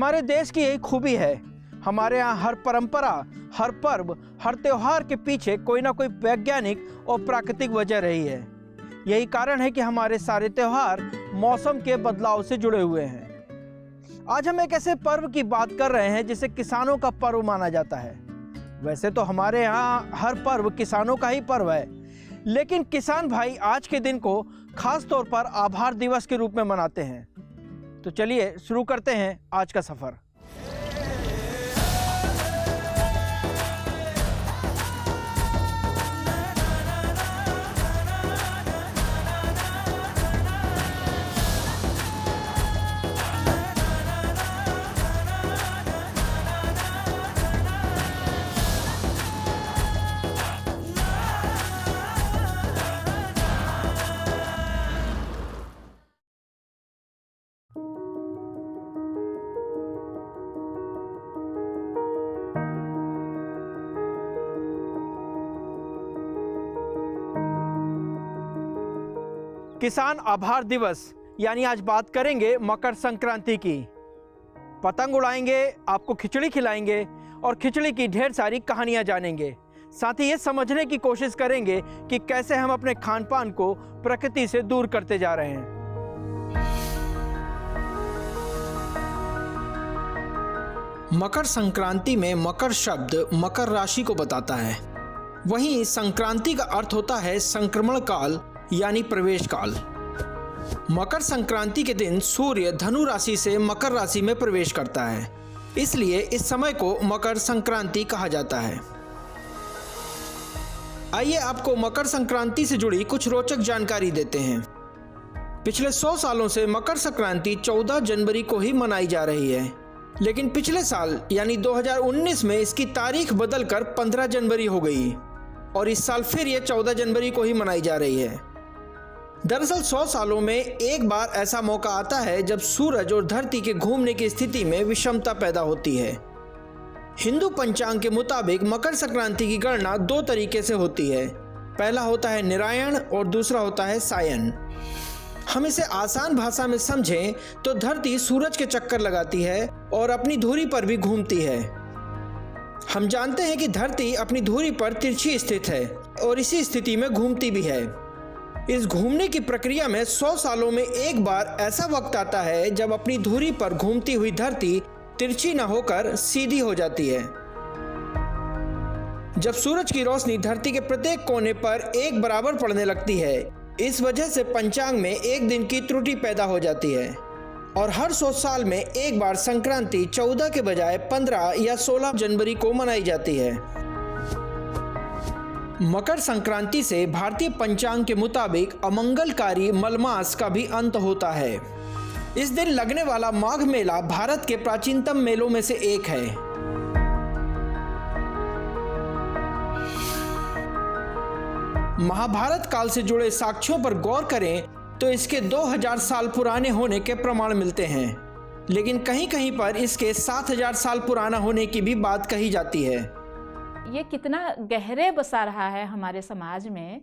हमारे देश की यही खूबी है, हमारे यहाँ हर परंपरा, हर पर्व, हर त्योहार के पीछे कोई ना कोई वैज्ञानिक और प्राकृतिक वजह रही है। यही कारण है कि हमारे सारे त्योहार मौसम के बदलाव से जुड़े हुए हैं। आज हम एक ऐसे पर्व की बात कर रहे हैं जिसे किसानों का पर्व माना जाता है। वैसे तो हमारे यहाँ हर पर्व किसानों का ही पर्व है, लेकिन किसान भाई आज के दिन को खास तौर पर आभार दिवस के रूप में मनाते हैं। तो चलिए शुरू करते हैं आज का सफ़र। किसान आभार दिवस यानी आज बात करेंगे मकर संक्रांति की। पतंग उड़ाएंगे, आपको खिचड़ी खिलाएंगे और खिचड़ी की ढेर सारी कहानियां जानेंगे। साथ ही ये समझने की कोशिश करेंगे कि कैसे हम अपने खान पान को प्रकृति से दूर करते जा रहे हैं। मकर संक्रांति में मकर शब्द मकर राशि को बताता है। वहीं संक्रांति का अर्थ होता है संक्रमण काल यानी प्रवेश काल। मकर संक्रांति के दिन सूर्य धनु राशि से मकर राशि में प्रवेश करता है, इसलिए इस समय को मकर संक्रांति कहा जाता है। आइए आपको मकर संक्रांति से जुड़ी कुछ रोचक जानकारी देते हैं। पिछले 100 सालों से मकर संक्रांति 14 जनवरी को ही मनाई जा रही है, लेकिन पिछले साल यानी 2019 में इसकी तारीख बदलकर 15 जनवरी हो गई और इस साल फिर ये 14 जनवरी को ही मनाई जा रही है। दरअसल 100 सालों में एक बार ऐसा मौका आता है जब सूरज और धरती के घूमने की स्थिति में विषमता पैदा होती है। हिंदू पंचांग के मुताबिक मकर संक्रांति की गणना 2 तरीके से होती है। पहला होता है निरायण और दूसरा होता है सायन। हम इसे आसान भाषा में समझें तो धरती सूरज के चक्कर लगाती है और अपनी धुरी पर भी घूमती है। हम जानते हैं कि धरती अपनी धुरी पर तिरछी स्थित है और इसी स्थिति में घूमती भी है। इस घूमने की प्रक्रिया में 100 सालों में एक बार ऐसा वक्त आता है जब अपनी धुरी पर घूमती हुई धरती तिरछी न होकर सीधी हो जाती है। जब सूरज की रोशनी धरती के प्रत्येक कोने पर एक बराबर पड़ने लगती है, इस वजह से पंचांग में एक दिन की त्रुटि पैदा हो जाती है और हर 100 साल में एक बार संक्रांति 14 के बजाय 15 या 16 जनवरी को मनाई जाती है। मकर संक्रांति से भारतीय पंचांग के मुताबिक अमंगलकारी मलमास का भी अंत होता है। इस दिन लगने वाला माघ मेला भारत के प्राचीनतम मेलों में से एक है। महाभारत काल से जुड़े साक्ष्यों पर गौर करें तो इसके 2000 साल पुराने होने के प्रमाण मिलते हैं, लेकिन कहीं कहीं पर इसके 7000 साल पुराना होने की भी बात कही जाती है। ये कितना गहरे बसा रहा है हमारे समाज में,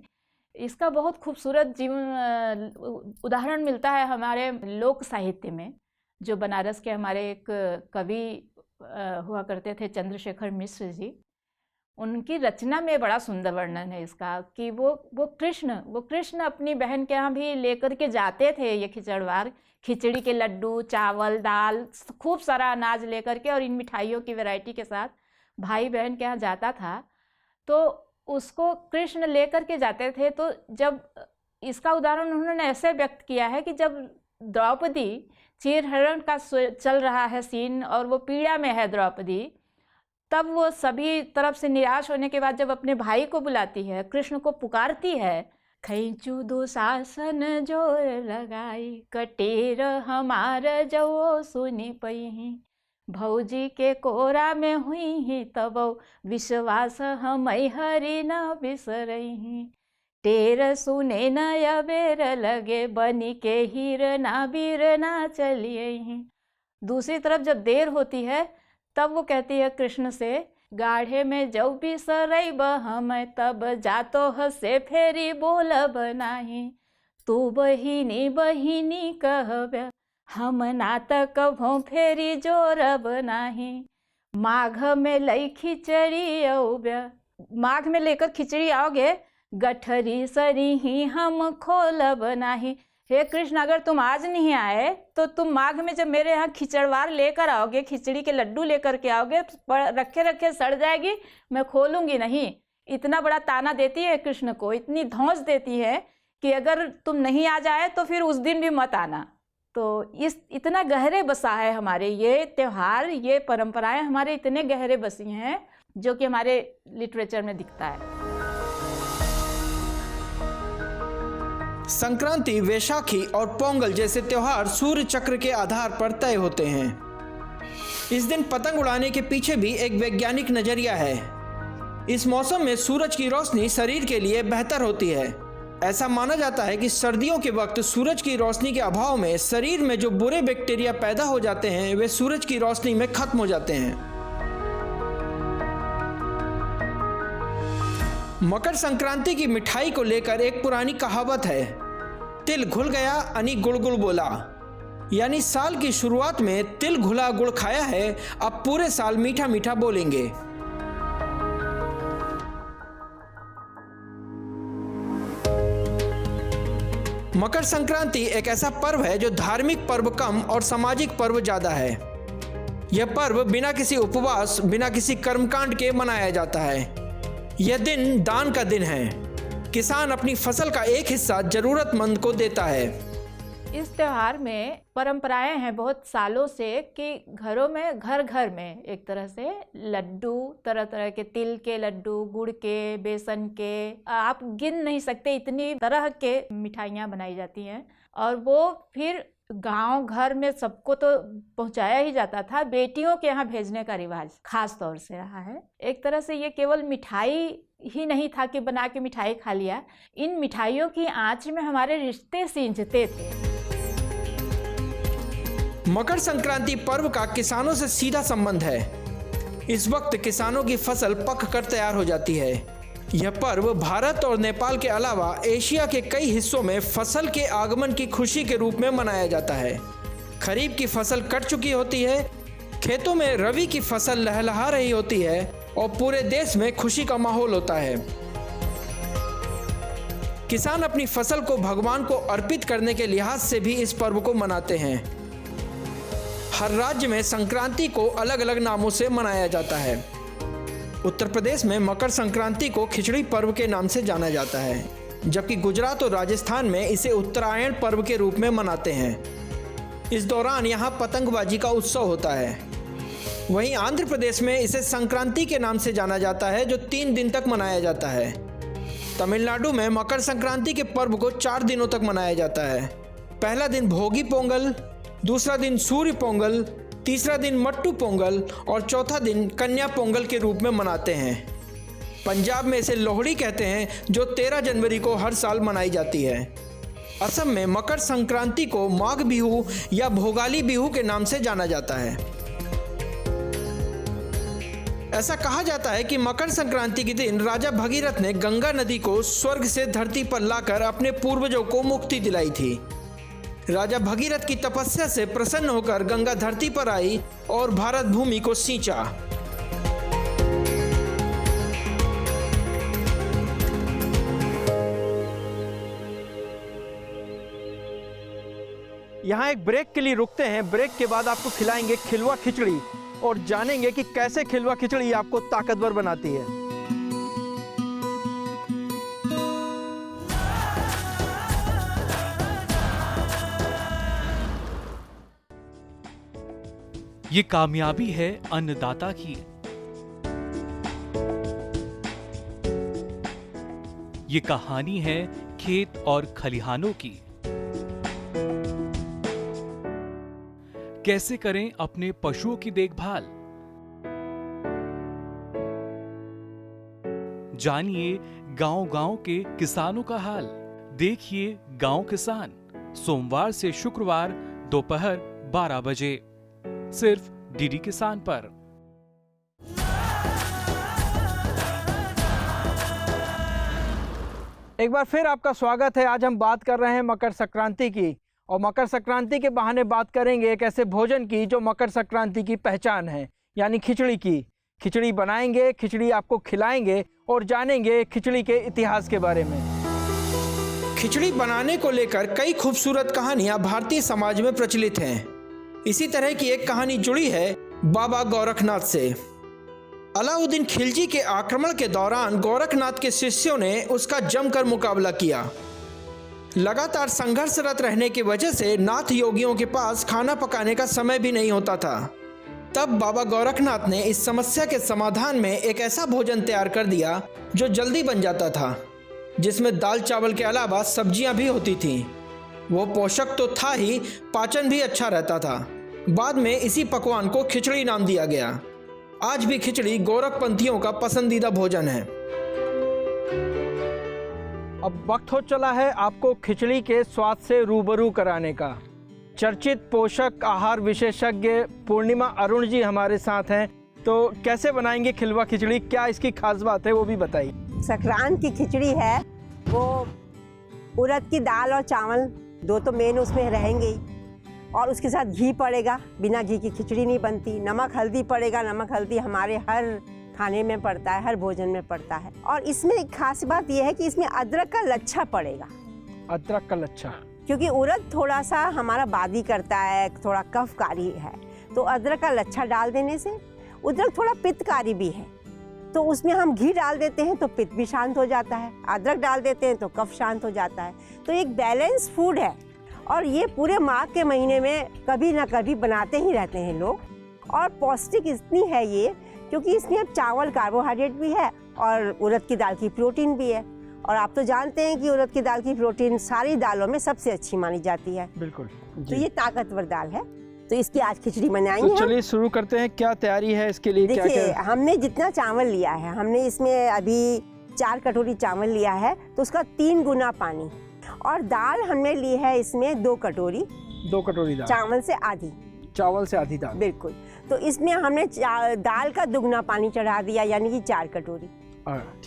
इसका बहुत खूबसूरत जीवन उदाहरण मिलता है हमारे लोक साहित्य में। जो बनारस के हमारे एक कवि हुआ करते थे चंद्रशेखर मिश्र जी, उनकी रचना में बड़ा सुंदर वर्णन है इसका कि वो कृष्ण अपनी बहन के यहाँ भी लेकर के जाते थे ये खिचड़वार, खिचड़ी के लड्डू, चावल, दाल, खूब सारा अनाज लेकर के और इन मिठाइयों की वैरायटी के साथ भाई बहन के यहाँ जाता था। तो उसको कृष्ण लेकर के जाते थे। तो जब इसका उदाहरण उन्होंने ऐसे व्यक्त किया है कि जब द्रौपदी चीरहरण का चल रहा है सीन और वो पीड़ा में है द्रौपदी, तब वो सभी तरफ से निराश होने के बाद जब अपने भाई को बुलाती है, कृष्ण को पुकारती है, खैचू दुशासन जोर लगाई, कटेर हमार जो सुनी पही, भौजी के कोरा में हुई ही तब विश्वास हम हरि न बिसरही, टेर सुने न अबेर लगे बनी के हीर ना बीर ना चलिए। दूसरी तरफ जब देर होती है तब वो कहती है कृष्ण से, गाढ़े में जब बिसरब हम तब जातो हसे फेरी बोलब नाही, तू बहिनी बहिनी कहब हम नात कभों फेरी जोरब नाही, माघ में लई खिचड़ी औब्या। माघ में लेकर खिचड़ी आओगे, गठरी सरी ही हम खोलब नाही। हे कृष्ण, अगर तुम आज नहीं आए तो तुम माघ में जब मेरे यहाँ खिचड़वार लेकर आओगे, खिचड़ी के लड्डू लेकर के आओगे, रखे रखे सड़ जाएगी, मैं खोलूंगी नहीं। इतना बड़ा ताना देती है कृष्ण को, इतनी धौंस देती है कि अगर तुम नहीं आ जाए तो फिर उस दिन भी मत आना। तो इतना गहरे बसा है हमारे ये त्योहार, ये परंपराएं हमारे इतने गहरे बसी हैं, जो कि हमारे लिटरेचर में दिखता है। संक्रांति, वैशाखी और पोंगल जैसे त्योहार सूर्य चक्र के आधार पर तय होते हैं। इस दिन पतंग उड़ाने के पीछे भी एक वैज्ञानिक नजरिया है। इस मौसम में सूरज की रोशनी शरीर के लिए बेहतर होती है। ऐसा माना जाता है कि सर्दियों के वक्त सूरज की रोशनी के अभाव में शरीर में जो बुरे बैक्टीरिया पैदा हो जाते हैं, वे सूरज की रोशनी में खत्म हो जाते हैं। मकर संक्रांति की मिठाई को लेकर एक पुरानी कहावत है, तिल घुल गया अनि गुड़ गुड़ बोला। यानी साल की शुरुआत में तिल घुला गुड़ खाया है, अब पूरे साल मीठा मीठा बोलेंगे। मकर संक्रांति एक ऐसा पर्व है जो धार्मिक पर्व कम और सामाजिक पर्व ज्यादा है। यह पर्व बिना किसी उपवास, बिना किसी कर्मकांड के मनाया जाता है। यह दिन दान का दिन है। किसान अपनी फसल का एक हिस्सा जरूरतमंद को देता है। इस त्योहार में परंपराएं हैं बहुत सालों से कि घरों में, घर घर में एक तरह से लड्डू, तरह तरह के तिल के लड्डू, गुड़ के, बेसन के, आप गिन नहीं सकते इतनी तरह के मिठाइयाँ बनाई जाती हैं। और वो फिर गांव घर में सबको तो पहुंचाया ही जाता था, बेटियों के यहाँ भेजने का रिवाज खास तौर से रहा है। एक तरह से ये केवल मिठाई ही नहीं था कि बना के मिठाई खा लिया, इन मिठाइयों की आंच में हमारे रिश्ते सींचते थे। मकर संक्रांति पर्व का किसानों से सीधा संबंध है। इस वक्त किसानों की फसल पक कर तैयार हो जाती है। यह पर्व भारत और नेपाल के अलावा एशिया के कई हिस्सों में फसल के आगमन की खुशी के रूप में मनाया जाता है। खरीफ की फसल कट चुकी होती है, खेतों में रबी की फसल लहलहा रही होती है और पूरे देश में खुशी का माहौल होता है। किसान अपनी फसल को भगवान को अर्पित करने के लिहाज से भी इस पर्व को मनाते हैं। हर राज्य में संक्रांति को अलग अलग नामों से मनाया जाता है। उत्तर प्रदेश में मकर संक्रांति को खिचड़ी पर्व के नाम से जाना जाता है, जबकि गुजरात और राजस्थान में इसे उत्तरायण पर्व के रूप में मनाते हैं। इस दौरान यहाँ पतंगबाजी का उत्सव होता है। वहीं आंध्र प्रदेश में इसे संक्रांति के नाम से जाना जाता है, जो 3 दिन तक मनाया जाता है। तमिलनाडु में मकर संक्रांति के पर्व को 4 दिनों तक मनाया जाता है। पहला दिन भोगी पोंगल, दूसरा दिन सूर्य पोंगल, तीसरा दिन मट्टू पोंगल और चौथा दिन कन्या पोंगल के रूप में मनाते हैं। पंजाब में इसे लोहड़ी कहते हैं, जो 13 जनवरी को हर साल मनाई जाती है। असम में मकर संक्रांति को माघ बिहू या भोगाली बिहू के नाम से जाना जाता है। ऐसा कहा जाता है कि मकर संक्रांति के दिन राजा भगीरथ ने गंगा नदी को स्वर्ग से धरती पर लाकर अपने पूर्वजों को मुक्ति दिलाई थी। राजा भगीरथ की तपस्या से प्रसन्न होकर गंगा धरती पर आई और भारत भूमि को सींचा। यहाँ एक ब्रेक के लिए रुकते हैं। ब्रेक के बाद आपको खिलाएंगे खिलवा खिचड़ी और जानेंगे कि कैसे खिलवा खिचड़ी आपको ताकतवर बनाती है। ये कामयाबी है अन्नदाता की। ये कहानी है खेत और खलिहानों की। कैसे करें अपने पशुओं की देखभाल, जानिए गांव-गांव के किसानों का हाल। देखिए गांव किसान, सोमवार से शुक्रवार दोपहर 12 बजे सिर्फ डीडी किसान पर। एक बार फिर आपका स्वागत है। आज हम बात कर रहे हैं मकर संक्रांति की और मकर संक्रांति के बहाने बात करेंगे एक ऐसे भोजन की जो मकर संक्रांति की पहचान है, यानी खिचड़ी की। खिचड़ी बनाएंगे, खिचड़ी आपको खिलाएंगे और जानेंगे खिचड़ी के इतिहास के बारे में। खिचड़ी बनाने को लेकर कई खूबसूरत कहानियां भारतीय समाज में प्रचलित हैं। इसी तरह की एक कहानी जुड़ी है बाबा गोरखनाथ से। अलाउद्दीन खिलजी के आक्रमण के दौरान गोरखनाथ के शिष्यों ने उसका जमकर मुकाबला किया। लगातार संघर्षरत रहने की वजह से नाथ योगियों के पास खाना पकाने का समय भी नहीं होता था। तब बाबा गोरखनाथ ने इस समस्या के समाधान में एक ऐसा भोजन तैयार कर दिया जो जल्दी बन जाता था, जिसमें दाल चावल के अलावा सब्जियां भी होती थीं। वो पोषक तो था ही, पाचन भी अच्छा रहता था। बाद में इसी पकवान को खिचड़ी नाम दिया गया। आज भी खिचड़ी गोरखपंथियों का पसंदीदा भोजन है। अब वक्त हो चला है आपको खिचड़ी के स्वाद से रूबरू कराने का। चर्चित पोषक आहार विशेषज्ञ पूर्णिमा अरुण जी हमारे साथ हैं। तो कैसे बनाएंगे खिलवा खिचड़ी, क्या इसकी खास बात है वो भी बताइए। संक्रांत की खिचड़ी है वो उड़द की दाल और चावल दो तो मेन उसमें रहेंगे ही, और उसके साथ घी पड़ेगा। बिना घी की खिचड़ी नहीं बनती। नमक हल्दी पड़ेगा। नमक हल्दी हमारे हर खाने में पड़ता है, हर भोजन में पड़ता है। और इसमें एक खास बात यह है कि इसमें अदरक का लच्छा पड़ेगा। अदरक का लच्छा, क्योंकि उड़द थोड़ा सा हमारा बादी करता है, थोड़ा कफकारी है, तो अदरक का लच्छा डाल देने से उड़द थोड़ा पित्तकारी भी है, तो उसमें हम घी डाल देते हैं तो पित्त भी शांत हो जाता है। अदरक डाल देते हैं तो कफ शांत हो जाता है। तो एक बैलेंस फूड है और ये पूरे माघ के महीने में कभी ना कभी बनाते ही रहते हैं लोग। और पौष्टिक इतनी है ये क्योंकि इसमें अब चावल कार्बोहाइड्रेट भी है और उड़द की दाल की प्रोटीन भी है। और आप तो जानते हैं कि उड़द की दाल की प्रोटीन सारी दालों में सबसे अच्छी मानी जाती है। बिल्कुल। तो ये ताकतवर दाल है, तो इसकी आज खिचड़ी बनाएंगे। तो चलिए शुरू करते हैं। क्या तैयारी है इसके लिए? देखिए, हमने जितना चावल लिया है, हमने इसमें अभी 4 कटोरी चावल लिया है, तो उसका 3 गुना पानी। और दाल हमने ली है इसमें 2 कटोरी। 2 कटोरी दाल, चावल से आधी। चावल से आधी दाल, बिल्कुल। तो इसमें हमने दाल का दुगना पानी चढ़ा दिया, यानी कि 4 कटोरी।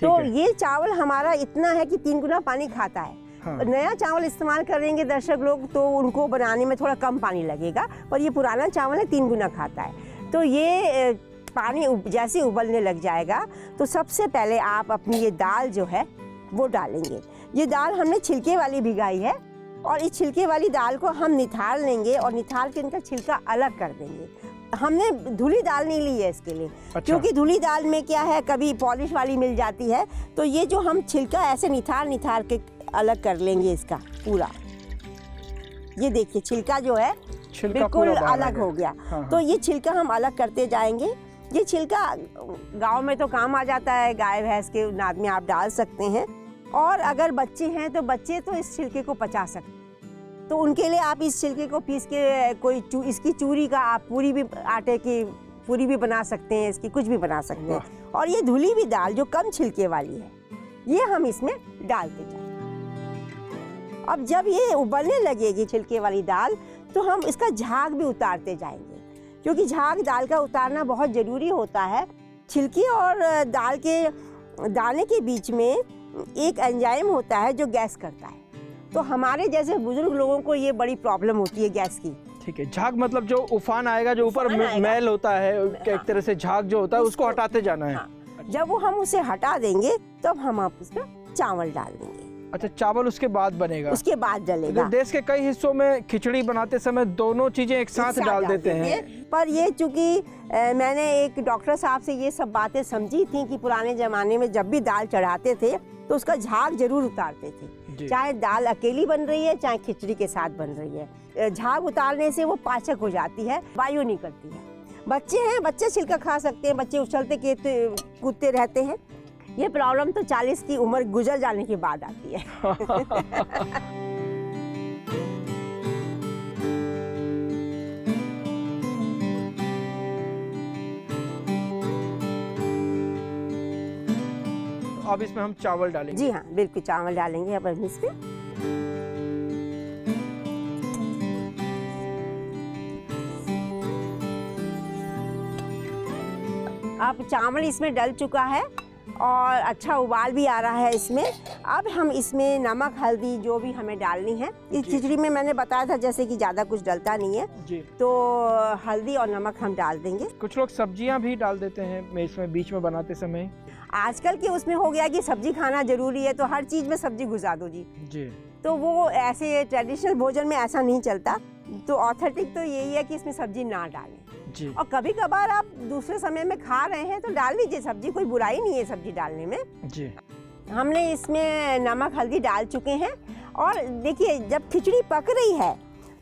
तो ये चावल हमारा इतना है कि 3 गुना पानी खाता है। हाँ। नया चावल इस्तेमाल करेंगे दर्शक लोग तो उनको बनाने में थोड़ा कम पानी लगेगा, और ये पुराना चावल है 3 गुना खाता है। तो ये पानी जैसे उबलने लग जाएगा तो सबसे पहले आप अपनी ये दाल जो है वो डालेंगे। ये दाल हमने छिलके वाली भिगाई है, और इस छिलके वाली दाल को हम निथाल लेंगे और निथाल के इनका छिलका अलग कर देंगे। हमने धुली दाल नहीं ली है इसके लिए। अच्छा। क्योंकि धुली दाल में क्या है, कभी पॉलिश वाली मिल जाती है, तो ये जो हम छिलका ऐसे निथाल के अलग कर लेंगे इसका पूरा। ये देखिए छिलका जो है बिल्कुल अलग हो गया। हाँ। तो ये छिलका हम अलग करते जाएंगे। ये छिलका गांव में तो काम आ जाता है, गाय भैंस के नाद में आप डाल सकते हैं। और अगर बच्चे हैं तो बच्चे तो इस छिलके को पचा सकते हैं, तो उनके लिए आप इस छिलके को पीस के कोई इसकी चूरी का आप पूरी भी, आटे की पूरी भी बना सकते हैं, इसकी कुछ भी बना सकते हैं। और ये धुली हुई दाल जो कम छिलके वाली है, ये हम इसमें डालते जाएंगे। अब जब ये उबलने लगेगी छिलके वाली दाल, तो हम इसका झाग भी उतारते जाएंगे, क्योंकि झाग दाल का उतारना बहुत ज़रूरी होता है। छिलके और दाल के दाने के बीच में एक एंजाइम होता है जो गैस करता है। तो हमारे जैसे बुजुर्ग लोगों को ये बड़ी प्रॉब्लम होती है गैस की। ठीक है। झाग मतलब जो उफान आएगा, जो ऊपर मैल होता है, एक तरह से झाग जो होता है उसको हटाते जाना है। हाँ। जब वो हम उसे हटा देंगे तब हम आप उसमें चावल डाल देंगे। अच्छा, चावल उसके बाद बनेगा? उसके बाद डलेगा। देश के कई हिस्सों में खिचड़ी बनाते समय दोनों चीजें एक साथ डाल देते हैं। पर ये चूंकि मैंने एक डॉक्टर साहब से ये सब बातें समझी थी कि पुराने जमाने में जब भी दाल चढ़ाते थे तो उसका झाग जरूर उतारते थे, चाहे दाल अकेली बन रही है चाहे खिचड़ी के साथ बन रही है। झाग उतारने से वो पाचक हो जाती है, वायु निकलती है। बच्चे हैं, बच्चे छिलका खा सकते हैं, बच्चे उछलते कूदते रहते हैं। ये प्रॉब्लम तो 40 की उम्र गुजर जाने के बाद आती है। अब इसमें हम चावल डालेंगे। जी हाँ, बिल्कुल चावल डालेंगे अब इसमें। अब चावल इसमें डल चुका है और अच्छा उबाल भी आ रहा है इसमें। अब हम इसमें नमक हल्दी जो भी हमें डालनी है, इस खिचड़ी में मैंने बताया था जैसे कि ज़्यादा कुछ डलता नहीं है जी। तो हल्दी और नमक हम डाल देंगे। कुछ लोग सब्जियां भी डाल देते हैं इसमें बीच में बनाते समय। आजकल के उसमें हो गया कि सब्जी खाना जरूरी है तो हर चीज़ में सब्जी घुसा दो जी। तो वो ऐसे ट्रेडिशनल भोजन में ऐसा नहीं चलता। तो ऑथेंटिक तो यही है कि इसमें सब्जी ना डालें जी। और कभी कभार आप दूसरे समय में खा रहे हैं तो डाल लीजिए सब्जी, कोई बुराई नहीं है सब्जी डालने में जी। हमने इसमें नमक हल्दी डाल चुके हैं और देखिए जब खिचड़ी पक रही है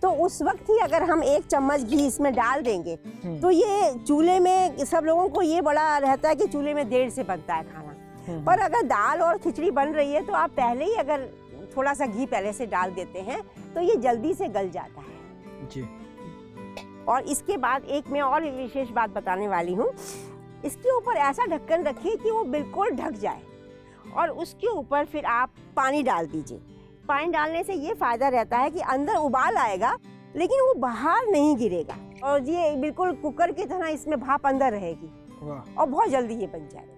तो उस वक्त ही अगर हम 1 चम्मच घी इसमें डाल देंगे तो ये चूल्हे में, सब लोगों को ये बड़ा रहता है कि चूल्हे में देर से बनता है खाना, पर अगर दाल और खिचड़ी बन रही है तो आप पहले ही अगर थोड़ा सा घी पहले से डाल देते हैं तो ये जल्दी से गल जाता है जी। और इसके बाद एक मैं और विशेष बात बताने वाली हूँ, इसके ऊपर ऐसा ढक्कन रखिए कि वो बिल्कुल ढक जाए और उसके ऊपर फिर आप पानी डाल दीजिए। पानी डालने से ये फायदा रहता है कि अंदर उबाल आएगा लेकिन वो बाहर नहीं गिरेगा और ये बिल्कुल कुकर की तरह इसमें भाप अंदर रहेगी और बहुत जल्दी ये बन जाएगा।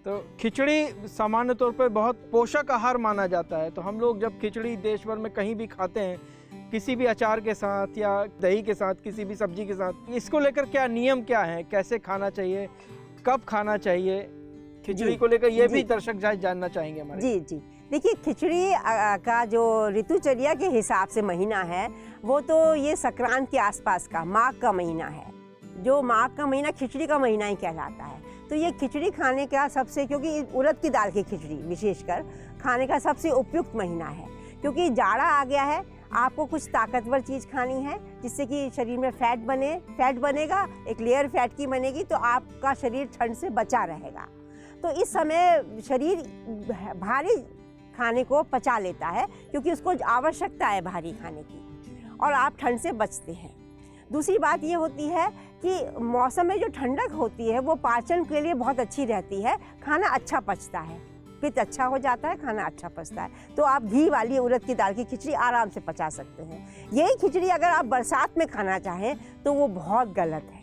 तो खिचड़ी सामान्य तौर पर बहुत पोषक आहार माना जाता है, तो हम लोग जब खिचड़ी देश भर में कहीं भी खाते हैं किसी भी अचार के साथ या दही के साथ, किसी भी सब्जी के साथ, इसको लेकर क्या नियम क्या है, कैसे खाना चाहिए, कब खाना चाहिए खिचड़ी को लेकर, ये भी दर्शक जानना चाहेंगे हमारे। जी जी, देखिए खिचड़ी का जो ऋतुचर्या के हिसाब से महीना है वो तो ये संक्रांत के आसपास का माघ का महीना है। जो माघ का महीना खिचड़ी का महीना ही कहलाता है। तो ये खिचड़ी खाने का सबसे, क्योंकि उड़द की दाल की खिचड़ी विशेषकर खाने का सबसे उपयुक्त महीना है, क्योंकि जाड़ा आ गया है, आपको कुछ ताकतवर चीज़ खानी है जिससे कि शरीर में फैट बनेगा, एक लेयर फैट की बनेगी तो आपका शरीर ठंड से बचा रहेगा। तो इस समय शरीर भारी खाने को पचा लेता है क्योंकि उसको आवश्यकता है भारी खाने की और आप ठंड से बचते हैं। दूसरी बात ये होती है कि मौसम में जो ठंडक होती है वो पाचन के लिए बहुत अच्छी रहती है, खाना अच्छा पचता है, पित्त अच्छा हो जाता है, खाना अच्छा पचता है। तो आप घी वाली उड़द की दाल की खिचड़ी आराम से पचा सकते हैं। यही खिचड़ी अगर आप बरसात में खाना चाहें तो वो बहुत गलत है।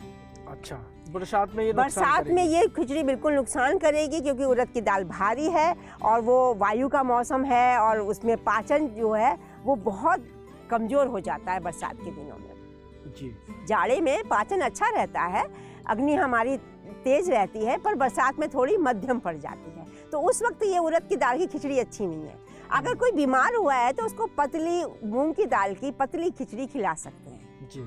अच्छा, बरसात में ये खिचड़ी बिल्कुल नुकसान करेगी क्योंकि उड़द की दाल भारी है और वो वायु का मौसम है और उसमें पाचन जो है वो बहुत कमज़ोर हो जाता है बरसात के दिनों में जी। जाड़े में पाचन अच्छा रहता है, अग्नि हमारी तेज रहती है, पर बरसात में थोड़ी मध्यम पड़ जाती है। तो उस वक्त ये उड़द की दाल की खिचड़ी अच्छी नहीं है। अगर कोई बीमार हुआ है तो उसको पतली मूंग की दाल की पतली खिचड़ी खिला सकते हैं जी,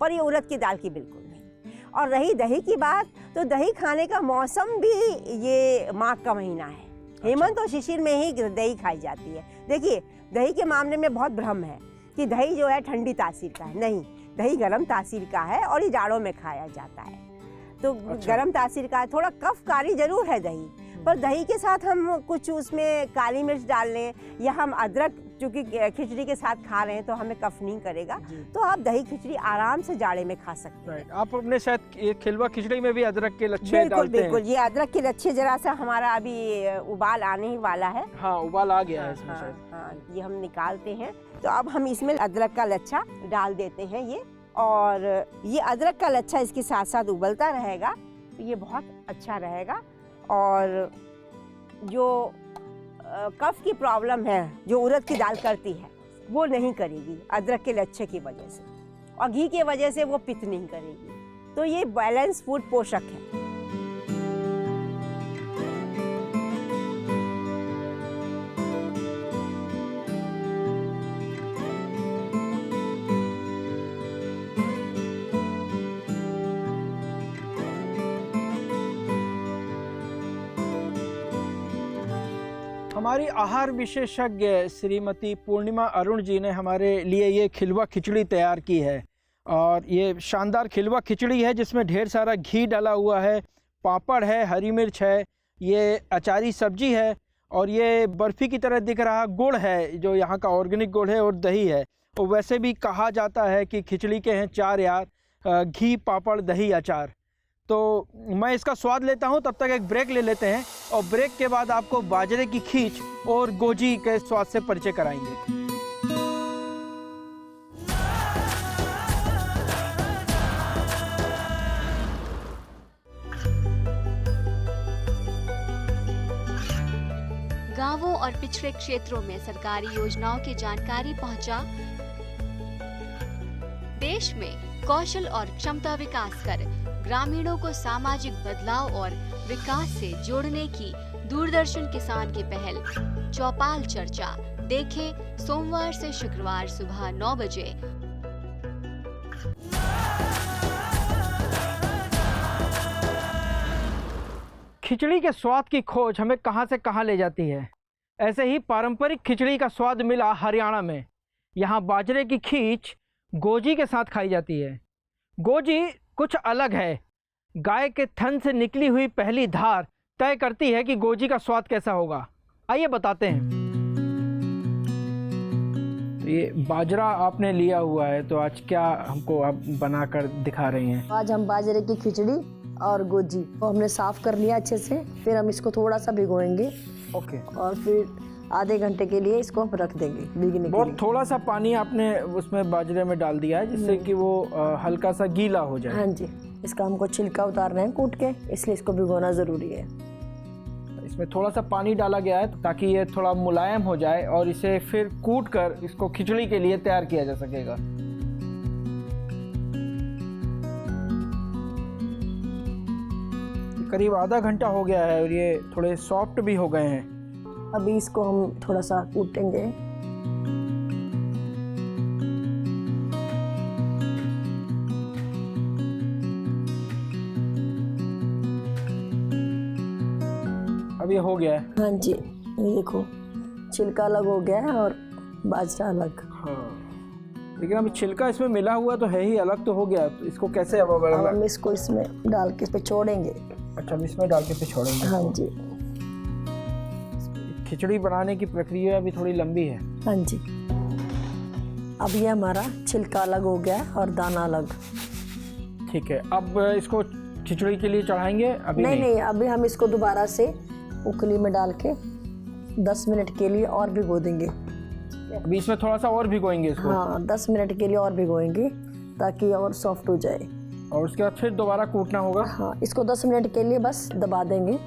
पर ये उड़द की दाल की बिल्कुल नहीं। और रही दही की बात, तो दही खाने का मौसम भी ये माघ का महीना है। हेमंत और शिशिर में ही दही खाई जाती है। देखिए दही के मामले में बहुत भ्रम है कि दही जो है ठंडी तासीर का है, नहीं, दही गर्म तासीर का है और ये जाड़ों में खाया जाता है। तो गर्म तासीर का है, थोड़ा कफकारी जरूर है दही, पर दही के साथ हम कुछ उसमें काली मिर्च डाल लें या हम अदरक, चूँकि खिचड़ी के साथ खा रहे हैं तो हमें कफ नहीं करेगा, तो आप दही खिचड़ी आराम से जाड़े में खा सकते हैं। आप अपने शायद खिलवा खिचड़ी में भी अदरक के लच्छे डालते हैं। बिल्कुल, ये अदरक के लच्छे जरा सा हमारा अभी उबाल आने ही वाला है। हाँ, उबाल आ गया है इसमें शायद। हाँ, ये हम निकालते हैं। तो अब हम इसमें अदरक का लच्छा डाल देते हैं ये, और ये अदरक का लच्छा इसके साथ साथ उबलता रहेगा तो ये बहुत अच्छा रहेगा। और जो कफ की प्रॉब्लम है जो उड़द की दाल करती है वो नहीं करेगी अदरक के लच्छे की वजह से, और घी की वजह से वो पित्त नहीं करेगी। तो ये बैलेंस फूड पोषक है। हमारी आहार विशेषज्ञ श्रीमती पूर्णिमा अरुण जी ने हमारे लिए ये खिलवा खिचड़ी तैयार की है, और ये शानदार खिलवा खिचड़ी है जिसमें ढेर सारा घी डाला हुआ है, पापड़ है, हरी मिर्च है, ये अचारी सब्जी है, और ये बर्फ़ी की तरह दिख रहा गुड़ है जो यहाँ का ऑर्गेनिक गुड़ है, और दही है। और वैसे भी कहा जाता है कि खिचड़ी के हैं 4 यार, घी, पापड़, दही, अचार। तो मैं इसका स्वाद लेता हूं, तब तक एक ब्रेक ले लेते हैं, और ब्रेक के बाद आपको बाजरे की खीच और गोजी के स्वाद से परिचय कराएंगे। पिछड़े क्षेत्रों में सरकारी योजनाओं की जानकारी पहुंचा। देश में कौशल और क्षमता विकास कर ग्रामीणों को सामाजिक बदलाव और विकास से जोड़ने की दूरदर्शन किसान की पहल चौपाल चर्चा देखें सोमवार से शुक्रवार सुबह 9 बजे। खिचड़ी के स्वाद की खोज हमें कहां से कहां ले जाती है। ऐसे ही पारंपरिक खिचड़ी का स्वाद मिला हरियाणा में। यहाँ बाजरे की खीच गोजी के साथ खाई जाती है। गोजी कुछ अलग है। गाय के थन से निकली हुई पहली धार तय करती है कि गोजी का स्वाद कैसा होगा। आइए बताते हैं। तो ये बाजरा आपने लिया हुआ है, तो आज क्या हमको आप बनाकर दिखा रही हैं? आज हम बाजरे की खिचड़ी और गोजी को हमने साफ कर लिया अच्छे से। फिर हम इसको थोड़ा सा भिगोएंगे। ओके। और फिर आधे घंटे के लिए इसको हम रख देंगे भीगने के लिए। बहुत थोड़ा सा पानी आपने उसमें बाजरे में डाल दिया है जिससे कि वो हल्का सा गीला हो जाए। हाँ जी, इसका हमको छिलका उतारना है कूट के, इसलिए इसको भिगोना ज़रूरी है। इसमें थोड़ा सा पानी डाला गया है ताकि ये थोड़ा मुलायम हो जाए और इसे फिर कूट कर इसको खिचड़ी के लिए तैयार किया जा सकेगा। करीब आधा घंटा हो गया है और ये थोड़े सॉफ्ट भी हो गए हैं। अभी इसको हम थोड़ा सा कूटेंगे। अब ये हो गया है। हाँ जी, ये देखो छिलका अलग हो गया है और बाजरा अलग। हाँ, लेकिन अभी छिलका इसमें मिला हुआ तो है ही, अलग तो हो गया। तो इसको कैसे अब हम इसको इसमें डाल के पे छोड़ेंगे। अच्छा, हम इसमें डाल के पे छोड़ेंगे। हाँ जी। खिचड़ी बनाने की प्रक्रिया अभी थोड़ी लंबी है। हाँ जी। अब ये हमारा छिलका अलग हो गया और दाना अलग। ठीक है, अब इसको खिचड़ी के लिए चढ़ाएंगे? अभी नहीं, अभी हम इसको दोबारा से उखली में डाल के 10 मिनट के लिए और भिगो देंगे। अभी इसमें थोड़ा सा और भिगोएंगे इसको? हाँ, 10 मिनट के लिए और भिगोएंगे ताकि और सॉफ्ट हो जाए। और उसके बाद फिर दोबारा कूटना होगा? हाँ, इसको 10 मिनट के लिए बस दबा देंगे।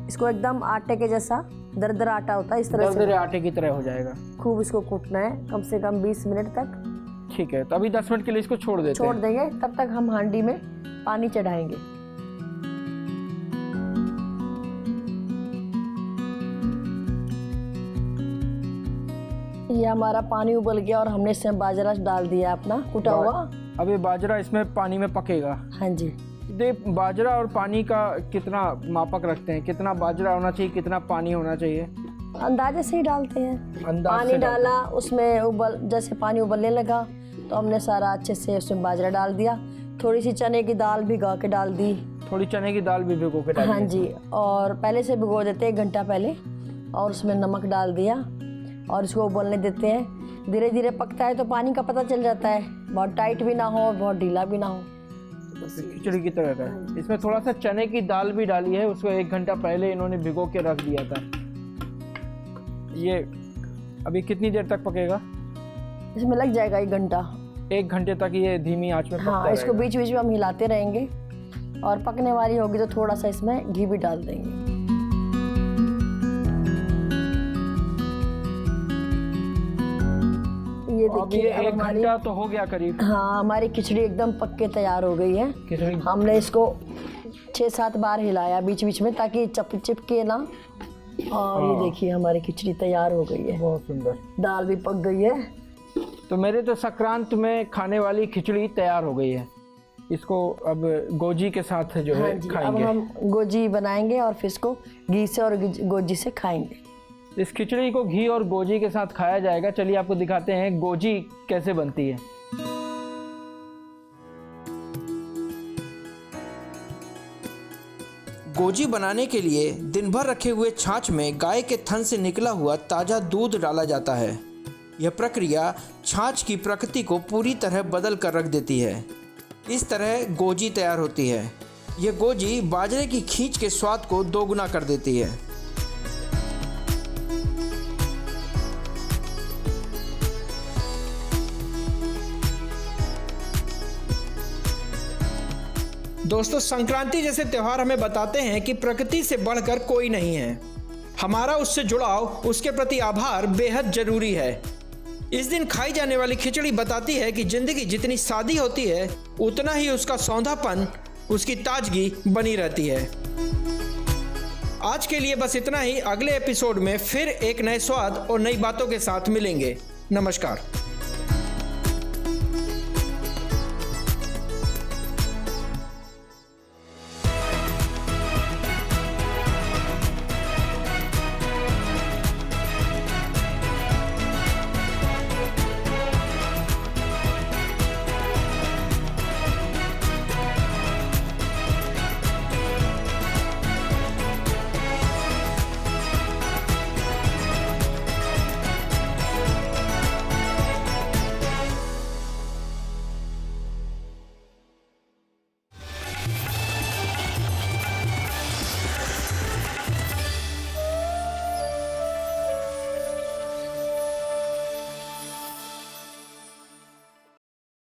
इसको एकदम आटे के जैसा दरदरा आटा होता है, इस तरह से दरदरे आटे की तरह हो जाएगा। खूब इसको कूटना है, कम से कम 20 मिनट तक। ठीक है, तो अभी 10 मिनट के लिए इसको छोड़ देंगे। तब तक हम हांडी में पानी चढ़ाएंगे। ये हमारा पानी उबल गया और हमने इसमें बाजरा डाल दिया अपना कुटा हुआ। अब ये बाजरा इसमें पानी में पकेगा? हाँ जी। बाजरा और पानी का कितना मापक रखते हैं? कितना बाजरा होना चाहिए, कितना पानी होना चाहिए? अंदाजे से ही डालते हैं। पानी डाला उसमें, जैसे पानी उबलने लगा तो हमने सारा अच्छे से उसमें बाजरा डाल दिया। थोड़ी सी चने की दाल भिगा के डाल दी। थोड़ी चने की दाल भी भिगो के डाल दी? हाँ जी, और पहले से भिगो देते 1 घंटा पहले, और उसमें नमक डाल दिया और इसको उबलने देते हैं। धीरे धीरे पकता है तो पानी का पता चल जाता है, बहुत टाइट भी ना हो बहुत ढीला भी ना हो, खिचड़ी की तरह का। इसमें थोड़ा सा चने की दाल भी डाली है, उसको 1 घंटा पहले इन्होंने भिगो के रख दिया था। ये अभी कितनी देर तक पकेगा? इसमें लग जाएगा 1 घंटा। 1 घंटे तक ये धीमी आंच में पकता हाँ, इसको बीच बीच में हम हिलाते रहेंगे और पकने वाली होगी तो थोड़ा सा इसमें घी भी डाल देंगे। ये देखिए, 1 घंटा तो हो गया करीब। हाँ, हमारी खिचड़ी एकदम पक के तैयार हो गई है। खिचड़ी हमने इसको 6-7 बार हिलाया बीच बीच में ताकि चिपके ना। और ये देखिए हमारी खिचड़ी तैयार हो गई है। बहुत सुंदर। दाल भी पक गई है। तो मेरे तो संक्रांत में खाने वाली खिचड़ी तैयार हो गई है। इसको अब गोजी के साथ जो है खाएंगे। अब हम गोजी बनाएंगे और फिर इसको घी से और गोजी से खाएंगे। इस खिचड़ी को घी और गोजी के साथ खाया जाएगा। चलिए आपको दिखाते हैं गोजी कैसे बनती है। गोजी बनाने के लिए दिन भर रखे हुए छाछ में गाय के थन से निकला हुआ ताज़ा दूध डाला जाता है। यह प्रक्रिया छाछ की प्रकृति को पूरी तरह बदल कर रख देती है। इस तरह गोजी तैयार होती है। यह गोजी बाजरे की खींच के स्वाद को दोगुना कर देती है। दोस्तों, संक्रांति जैसे त्यौहार हमें बताते हैं कि प्रकृति से बढ़कर कोई नहीं है। हमारा उससे जुड़ाव, उसके प्रति आभार बेहद जरूरी है। इस दिन खाई जाने वाली खिचड़ी बताती है कि जिंदगी जितनी सादी होती है उतना ही उसका सौंधापन, उसकी ताजगी बनी रहती है। आज के लिए बस इतना ही। अगले एपिसोड में फिर एक नए स्वाद और नई बातों के साथ मिलेंगे। नमस्कार।